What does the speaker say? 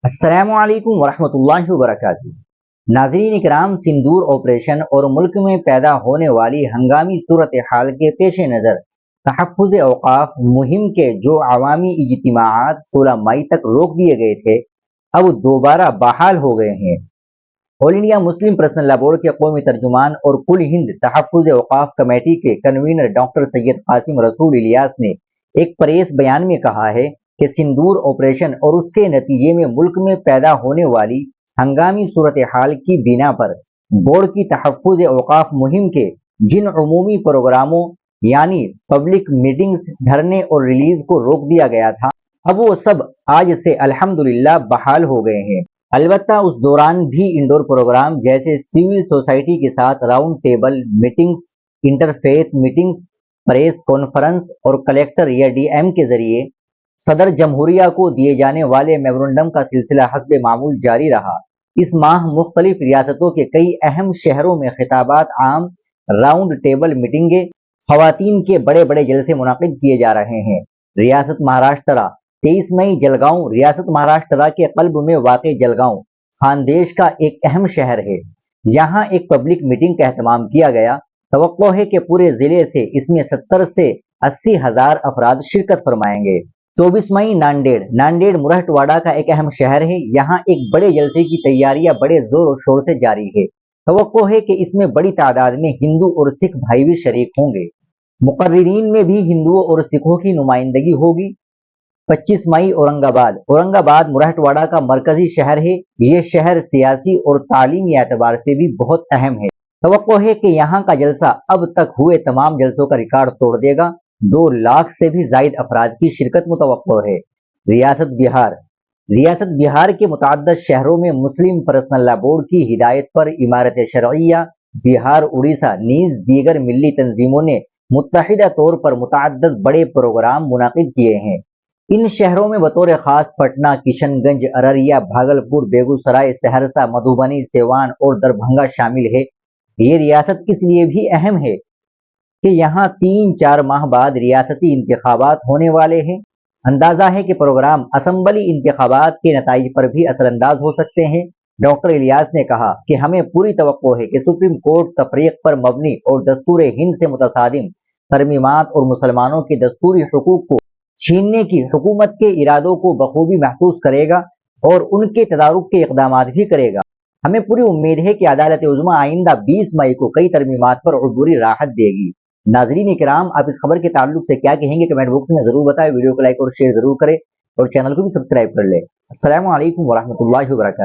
السلام علیکم ورحمۃ اللہ وبرکاتہ۔ ناظرین اکرام، سندور آپریشن اور ملک میں پیدا ہونے والی ہنگامی صورتحال کے پیش نظر تحفظ اوقاف مہم کے جو عوامی اجتماعات 16 مئی تک روک دیے گئے تھے، اب دوبارہ بحال ہو گئے ہیں۔ آل انڈیا مسلم پرسنل لا بورڈ کے قومی ترجمان اور کل ہند تحفظ اوقاف کمیٹی کے کنوینر ڈاکٹر سید قاسم رسول الیاس نے ایک پریس بیان میں کہا ہے کہ سندور آپریشن اور اس کے نتیجے میں ملک میں پیدا ہونے والی ہنگامی صورتحال کی بنا پر بورڈ کی تحفظ اوقاف مہم کے جن عمومی پروگراموں یعنی پبلک میٹنگز، دھرنے اور ریلیز کو روک دیا گیا تھا، اب وہ سب آج سے الحمدللہ بحال ہو گئے ہیں۔ البتہ اس دوران بھی انڈور پروگرام جیسے سول سوسائٹی کے ساتھ round table meetings, interfaith meetings, press conference اور کلیکٹر یا ڈی ایم کے ذریعے صدر جمہوریہ کو دیے جانے والے میمورنڈم کا سلسلہ حسب معمول جاری رہا۔ اس ماہ مختلف ریاستوں کے کئی اہم شہروں میں خطابات عام، راؤنڈ ٹیبل میٹنگیں، خواتین کے بڑے بڑے جلسے منعقد کیے جا رہے ہیں۔ ریاست مہاراشٹر 23 مئی جلگاؤں ریاست مہاراشٹر کے قلب میں واقع جلگاؤں خاندیش کا ایک اہم شہر ہے۔ یہاں ایک پبلک میٹنگ کا اہتمام کیا گیا۔ توقع ہے کہ پورے ضلع سے اس میں 70 سے 80 ہزار افراد شرکت فرمائیں گے۔ 24 مئی ناندیڑ مرہٹواڑہ کا ایک اہم شہر ہے۔ یہاں ایک بڑے جلسے کی تیاریاں بڑے زور و شور سے جاری ہے۔ توقع ہے کہ اس میں بڑی تعداد میں ہندو اور سکھ بھائی بھی شریک ہوں گے۔ مقررین میں بھی ہندوؤں اور سکھوں کی نمائندگی ہوگی۔ 25 مئی اورنگ آباد مرہٹواڑہ کا مرکزی شہر ہے۔ یہ شہر سیاسی اور تعلیمی اعتبار سے بھی بہت اہم ہے۔ توقع ہے کہ یہاں کا جلسہ اب تک ہوئے تمام جلسوں کا ریکارڈ توڑ دے گا۔ 2 لاکھ سے بھی زائد افراد کی شرکت متوقع ہے۔ ریاست بہار کے متعدد شہروں میں مسلم پرسنل لا بورڈ کی ہدایت پر امارت شرعیہ بہار، اڑیسہ نیز دیگر ملی تنظیموں نے متحدہ طور پر متعدد بڑے پروگرام منعقد کیے ہیں۔ ان شہروں میں بطور خاص پٹنہ، کشن گنج، ارریہ، بھاگلپور، بیگوسرائے، سہرسہ، مدھوبنی، سیوان اور دربھنگہ شامل ہے۔ یہ ریاست اس لیے بھی اہم ہے کہ یہاں 3-4 ماہ بعد ریاستی انتخابات ہونے والے ہیں۔ اندازہ ہے کہ پروگرام اسمبلی انتخابات کے نتائج پر بھی اثر انداز ہو سکتے ہیں۔ ڈاکٹر الیاس نے کہا کہ ہمیں پوری توقع ہے کہ سپریم کورٹ تفریق پر مبنی اور دستور ہند سے متصادم ترمیمات اور مسلمانوں کے دستوری حقوق کو چھیننے کی حکومت کے ارادوں کو بخوبی محسوس کرے گا اور ان کے تدارک کے اقدامات بھی کرے گا۔ ہمیں پوری امید ہے کہ عدالت عظمیٰ آئندہ 20 مئی کو کئی ترمیمات پر عبوری راحت دے گی۔ ناظرین اکرام، آپ اس خبر کے تعلق سے کیا کہیں گے کمنٹ باکس میں ضرور بتائیں۔ ویڈیو کو لائک اور شیئر ضرور کریں اور چینل کو بھی سبسکرائب کر لیں۔ السلام علیکم ورحمۃ اللہ وبرکاتہ۔